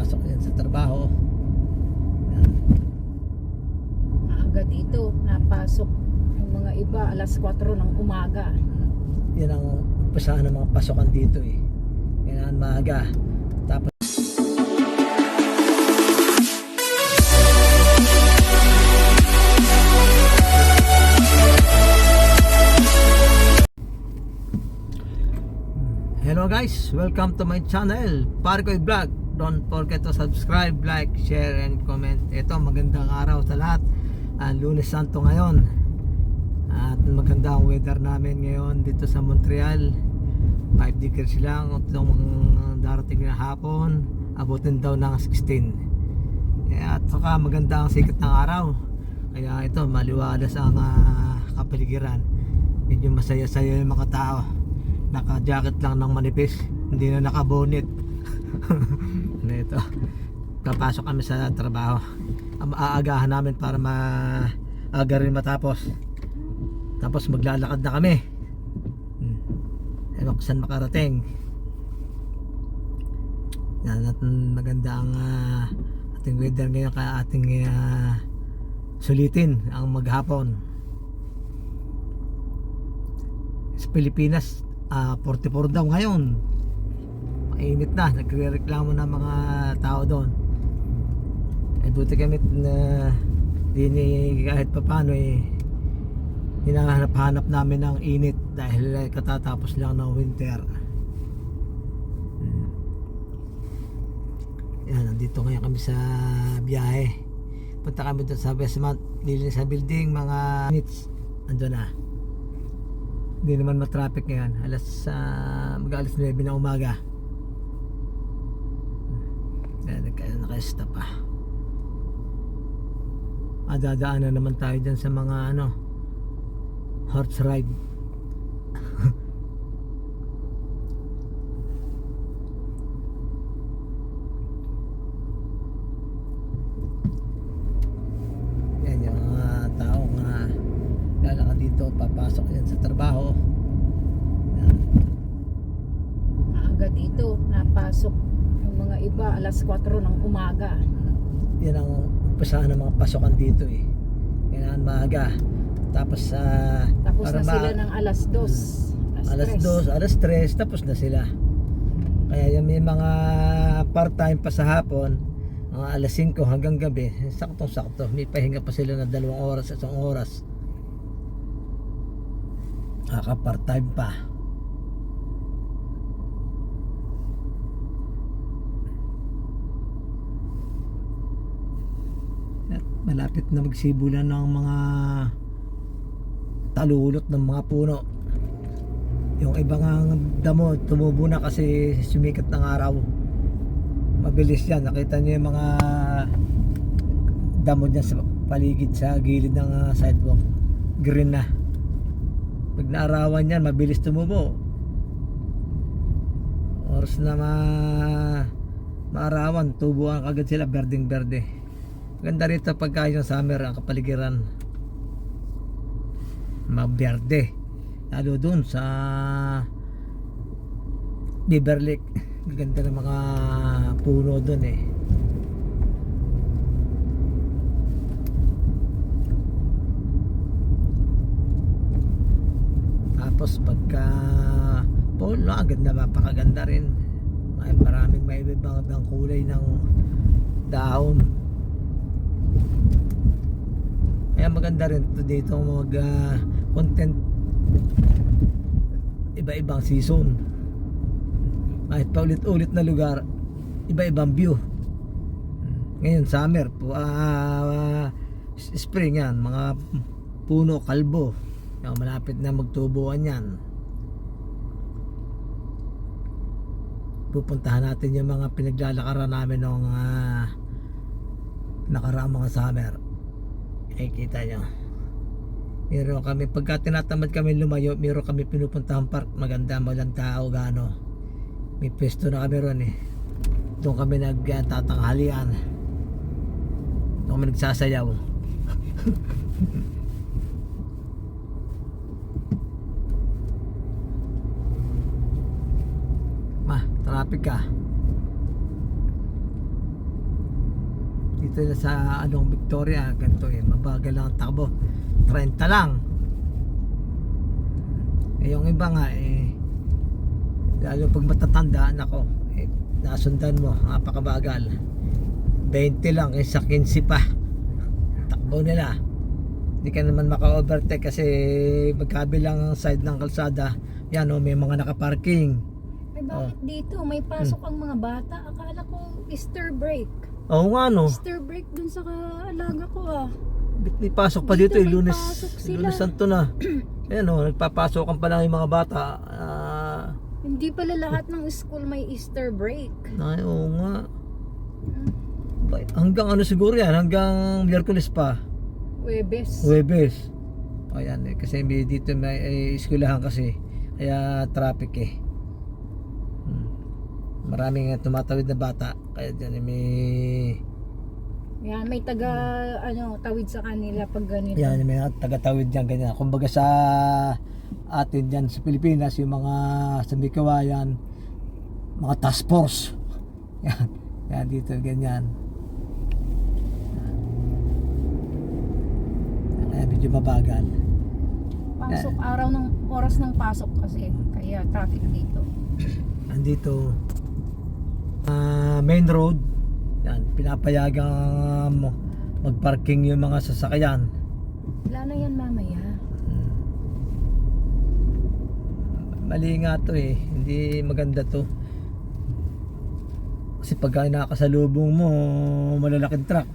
papasok yan sa trabaho. Maaga dito, napasok yung mga iba alas 4 ng umaga. Yan ang umpasahan ng mga pasokan dito eh. Yan ang maaga. Tapos hello guys, welcome to my channel, Parkoy Vlog. Don't forget to subscribe, like, share, and comment. Ito, magandang araw sa lahat. Lunes Santo ngayon. At maganda ang weather namin ngayon dito sa Montreal. 5 degrees lang. Itong darating na hapon, abutin daw ng 16. At saka maganda ang sikat ng araw. Kaya ito, maliwalas ang kapaligiran. Medyo masaya-saya yung mga tao. Naka-jacket lang ng manipis, hindi na naka-bonnet. Ito, papasok kami sa trabaho. Aagahan namin para maaga rin matapos. Tapos maglalakad na kami. Ewan ko saan makarating. Yan, maganda ang ating weather ngayon, kaya ating sulitin ang maghapon. Sa Pilipinas 44 daw ngayon. Mainit na, nagrereklamo na mga tao doon. Buti kami na kahit papano hinahanap-hanap namin ng init dahil katatapos lang ng winter. Yan, nandito ngayon kami sa biyahe. Punta kami doon sa Westmount, nilinis sa building, mga minutes ando na. Hindi naman matraffic ngayon. Mag-alas 9 na umaga. Naka-stop pa. Dadaanan naman tayo dyan sa mga horse ride. Yan yung mga taong lalakad dito, papasok yan sa trabaho. Yan. Maaga dito, napasok yung mga iba alas 4 ng umaga. Yan ang umpasahan ng mga pasokan dito eh. Yan ang maaga. Tapos na sila ng alas 2, alas 2, alas 3, tapos na sila. Kaya yung may mga part-time pa sa hapon, mga alas 5 hanggang gabi, saktong-sakto. May pahinga pa sila na 2 oras, 1 oras. Part-time pa. At malapit na magsibulan ng mga talulot ng mga puno. Yung ibang damo tumubo na kasi sumikat ng araw. Mabilis yan. Nakita niyo yung mga damo dyan sa paligid, sa gilid ng sidewalk, green na. Pag naarawan yan, mabilis tumubo. Oras na maarawan, tubuan agad sila, berdeng berde. Ganda rito pagka yung summer ang kapaligiran, maberde. Lalo dun sa Beaver Lake, ganda ng mga puno dun eh. Tapos pagka polo, agad na mapakaganda rin. Maraming may ibang kulay ng dahon. Kaya maganda rin dito mag content, iba-ibang season. Kahit paulit-ulit na lugar, iba-ibang view. Ngayon summer po, spring yan, mga puno, kalbo. Malapit na magtubuan yan. Pupuntahan natin yung mga pinaglalakaran namin noong nakaraang mga summer. Kita nyo, meron kami, pagka tinatamad kami lumayo, meron kami pinupuntahang park. Maganda, walang tao gaano. May pwesto na kami ron eh. Doon kami nagtatanghalian. Doon kami nagsasayaw. Traffic ka. Dito na sa Victoria, ganito mabagal lang ang takbo, 30 lang. Yung iba nga lalo pag matatanda, nako, nasundan mo, napakabagal. 20 lang, sa 15 pa takbo nila. Hindi ka naman maka-overtake kasi magkabilang side ng kalsada. Yan may mga nakaparking. Ay, bakit dito? May pasok ang mga bata. Akala ko Easter break. Oo nga Easter break dun sa alaga ko May pasok pa dito, Dito may Lunes. pasok sila. Lunes Santo na. Ayan nagpapasokan pa lang yung mga bata. Hindi pala lahat ng school may Easter break. Ay, oo nga. Hanggang siguro yan, hanggang Miyerkules pa. Huwebes. Ayan kasi dito may eskwelahan kasi. Kaya traffic Maraming tumatawid na bata. Kaya dyan may taga tawid sa kanila pag ganito. Yan, may taga-tawid dyan ganyan. Kumbaga sa atin dyan sa Pilipinas, yung mga sa Mikawayan, mga task force. Yan dito ganyan. Kaya medyo mabagal. Pasok oras ng pasok kasi kaya traffic dito. Andito main road. Yan, pinapayagan magparking yung mga sasakyan. Wala na yan mamaya. Mali nga to hindi maganda to. Kasi pag nakasalubong mo malalaking truck,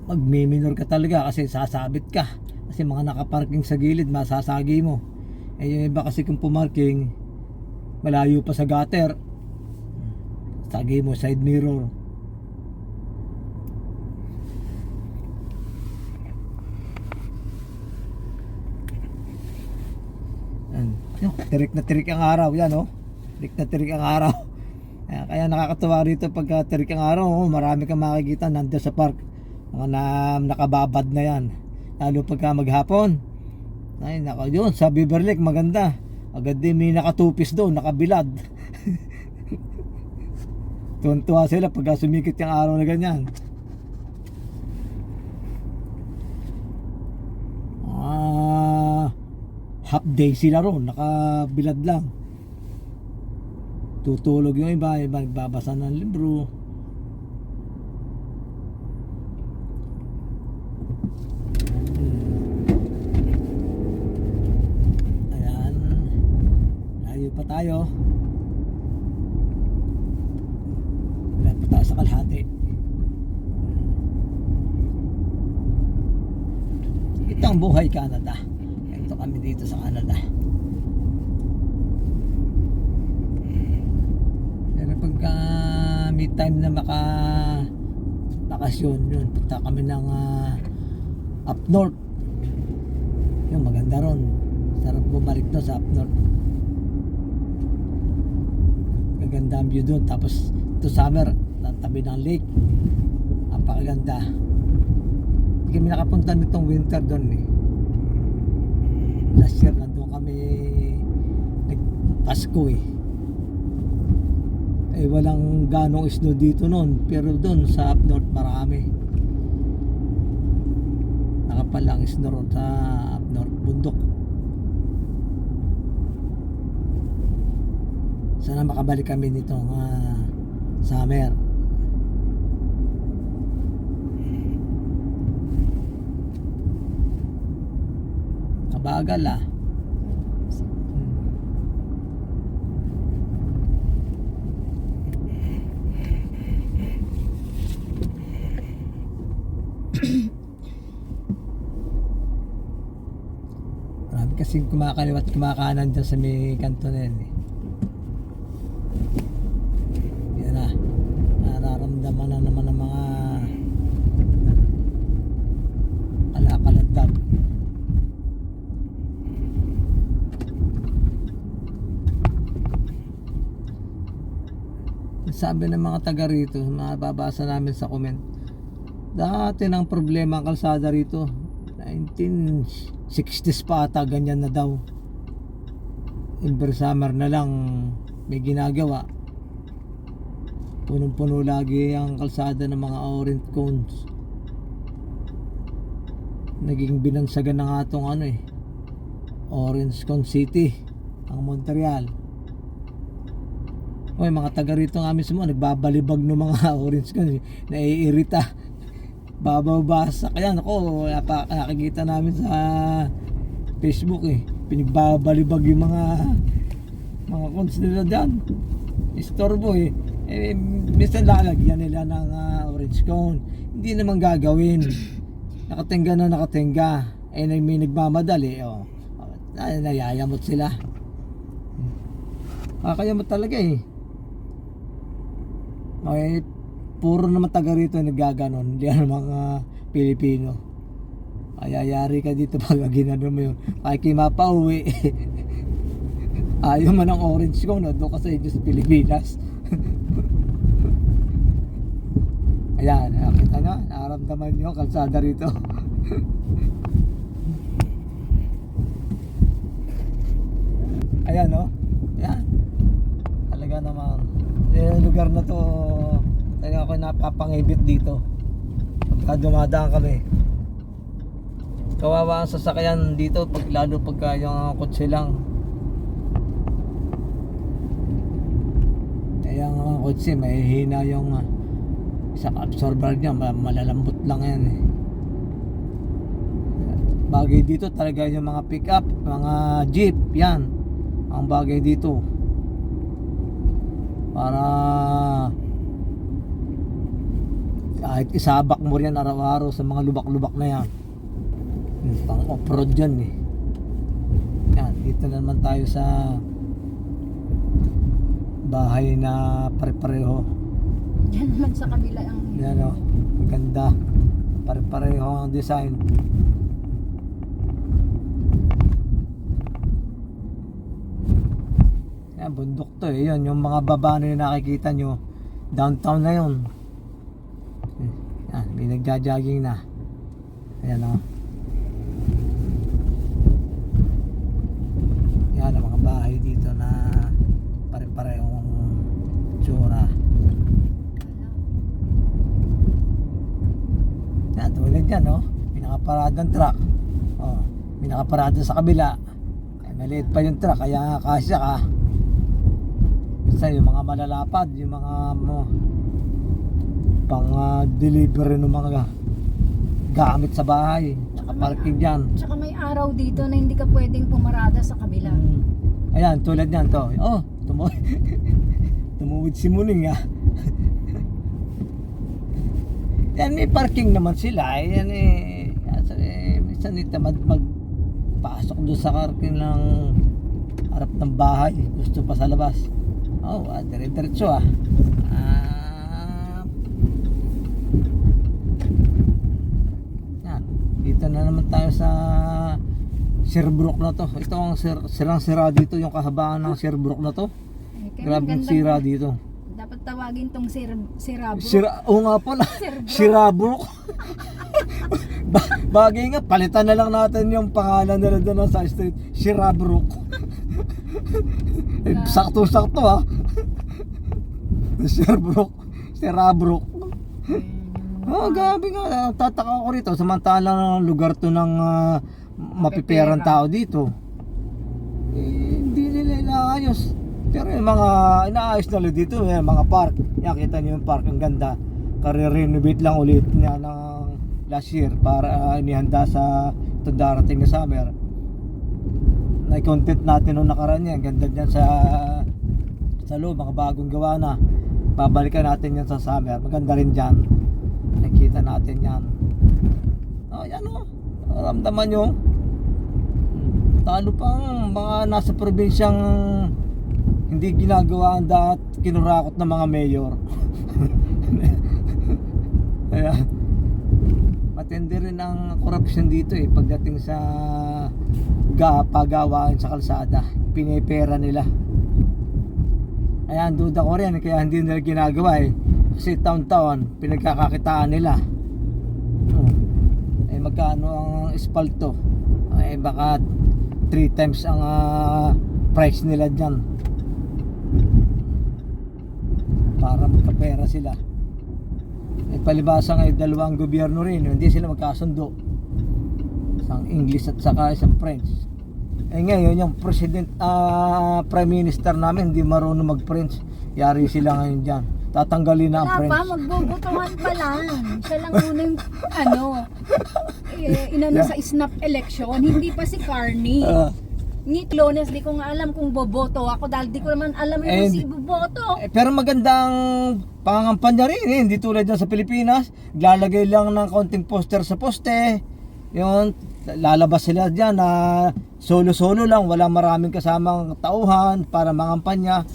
magmi-minor ka talaga kasi sasabit ka. Kasi mga nakaparking sa gilid, masasagi mo. Yung iba kasi kung pumarking malayo pa sa gutter, sagi mo side mirror. Tirik na tirik ang araw yan tirik na tirik ang araw. Kaya nakakatuwa rito pagka tirik ang araw marami kang makikita nandiyan sa park, mga nakababad na yan, lalo pagka maghapon. Ay nako, yun sa Beaver Lake maganda, agad din may nakatupis doon, nakabilad. Tuwan-tuwa sila pagka sumikit yung araw na ganyan. Half day sila ron, nakabilad lang. Tutulog yung iba nagbabasa ng libro. Ayan, layo pa tayo. Wala pa tayo sa kalahati. Ito ang buhay Canada. Ito kami dito sa Canada. Pero pagka may time na bakasyon yun, punta kami ng up north. Yung maganda ron, sarap bumalik doon sa up north. Maganda ang view doon. Tapos ito summer, tabi ng lake, napakaganda. Hindi kami nakapunta nitong winter doon Last year nandun kami nagpasko walang ganong snow dito noon, pero doon sa up north marami. Nakapalang snow ron sa up north, bundok. Sana makabalik kami nitong summer. Kabagal marami kasing kumakaliwat kumakanan dyan sa may kanto na yan yan nararamdaman na naman ng mga kalakalandag. Sabi ng mga taga rito, mababasa namin sa comment, dati ng problema ang kalsada rito 1960s pa ata, ganyan na daw. Summer na lang may ginagawa. punong-puno lagi ang kalsada ng mga orange cones. Naging binansagan na nga itong ano eh, Orange Cone City ang Montreal. Oy, mga taga rito nga mismo nagbabalibag ng mga orange cones, naiirita. Bababasa kaya nako, nakikita namin sa Facebook eh, pinagbabalibag yung mga cones nila dyan. Istorbo eh. Minsan lalagyan nila ng orange cone, hindi naman gagawin. Nakatenga na nakatenga, may nagmamadali, nayayamot sila. Kakayamot talaga eh. May puro naman taga rito naggaganon, hindi mga Pilipino. Ayayari ka dito pag ginano mo yun, kahit kayo mapauwi. Ayaw man ng orange cone, doon ka sa inyo sa Pilipinas. Ayan, nakita nyo, nakaramdaman nyo kalsada rito. Ayan o, ayan. Talaga naman, yung lugar na to, talaga ako napapangibit dito pagka dumadaan kami. Kawawa ang sasakyan dito, lalo pagka yung kotse lang. Kaya ang kotse, mahihina yung sa absorber niya, malalambot lang yan eh. Bagay dito talaga yung mga pick up, mga jeep, yan ang bagay dito para kahit isabak mo yan araw-araw sa mga lubak-lubak na yan. Pang off-road yan eh. Yan, dito naman tayo sa bahay na pare-pareho. Yan naman sa kabila ang... Yan o, maganda. Pare-pareho ang design. Yan, bundok to eh. Yan, yung mga baba na yung nakikita nyo, downtown na yun. Yan, may nagja-jogging na. Ayan o. Yan ang mga bahay dito na pare-parehong tsura. Yan, tulad yan, no? Pinakaparadang truck. Oh, pinakaparada sa kabila. Kaya maliit pa yung truck, kaya kasya ka. Basta yung mga malalapad, yung mga pang delivery ng mga gamit sa bahay. Tsaka parking dyan. Tsaka may araw dito na hindi ka pwedeng pumarada sa kabila. Ayan, tulad yan to. Oh, tumuwid si Muning ah. Yan, may parking naman sila. Yan minsan tamad magpasok doon sa parking ng harap ng bahay. Gusto pa sa labas. Oh, dire-diretso ah. Yan, dito na naman tayo sa Sherbrooke na to. Ito ang sirang-sira dito, yung kahabaan ng Sherbrooke na to. Grabe yung sira dito. Dapat tawagin tong Sirabrook. Oo nga pala. Sirabrook. Bagay nga, palitan na lang natin yung pangalan nila doon sa street. Sirabrook. Sakto-sakto ha. Sirabrook. Oh, gabi nga. Tataka ko rito. Samantalang lugar to ng mapiperang tao dito. Hindi nila inaayos. Pero yung mga inaayos na dito, yung mga park. Yan, kita nyo yung park, ang ganda. Kare-renovate lang ulit niya ng last year para inihanda sa itong darating na summer. Na-content natin nung nakaraan yan. Ganda dyan sa loob, mga bagong gawa na. Babalikan natin yan sa summer. Maganda rin dyan. Nakikita natin yan. Oh, yan o. Ramdaman nyo. Talo pang mga nasa probinsyang hindi ginagawa ang dapat kinurakot ng mga mayor. Kaya matindi rin ang korupsyon dito eh pagdating sa pagawaan sa kalsada. Pinipera nila. Ayan, duda ko rin kaya hindi nila ginagawa eh. Kasi taon-taon pinagkakakitaan nila. Eh magkano ang espalto? Eh baka 3 times ang price nila dyan. para magkapera sila. Eh, palibasa ngayon dalawang gobyerno rin, hindi sila magkasundo, isang English at saka isang French. Eh ngayon yung prime minister namin hindi marunong mag-French, yari sila ngayon dyan, tatanggalin na ang Wala French. pa, magbobotohan pa lang. Siya lang muna yung, inano sa snap election. Hindi pa si Carney. Ni Clones, di ko nga alam kung boboto ako dahil di ko naman alam yung si boboto. Pero magandang pangangampanya rin eh. Hindi tulad dyan sa Pilipinas, lalagay lang ng konting poster sa poste, yun, lalabas sila dyan na solo-solo lang, walang maraming kasamang tauhan para mangampanya.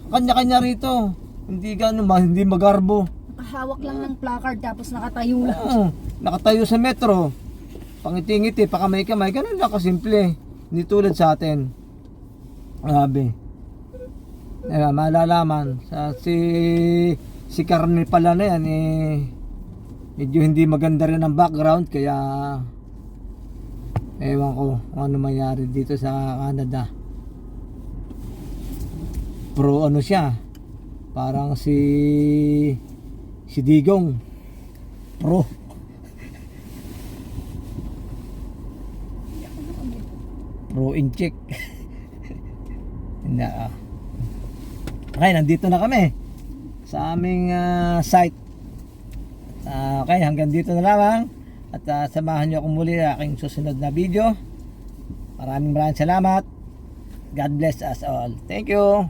Kanya-kanya rito, hindi gano'n, hindi magarbo. Nakahawak lang ng placard tapos nakatayo lang. Nakatayo sa metro, pangiti-ngiti, pakamay-kamay, ganun lang kasimple. Hindi tulad sa atin. Grabe. Malalaman si Carney pala na yan medyo hindi maganda rin ang background, kaya ewan ko kung ano mangyari dito sa Canada. Pro ano siya, parang si Digong pro. Pro in check. Okay, nandito na kami sa aming site. Okay, hanggang dito na lamang. At samahan nyo ako muli sa aking susunod na video. Maraming salamat. God bless us all. Thank you.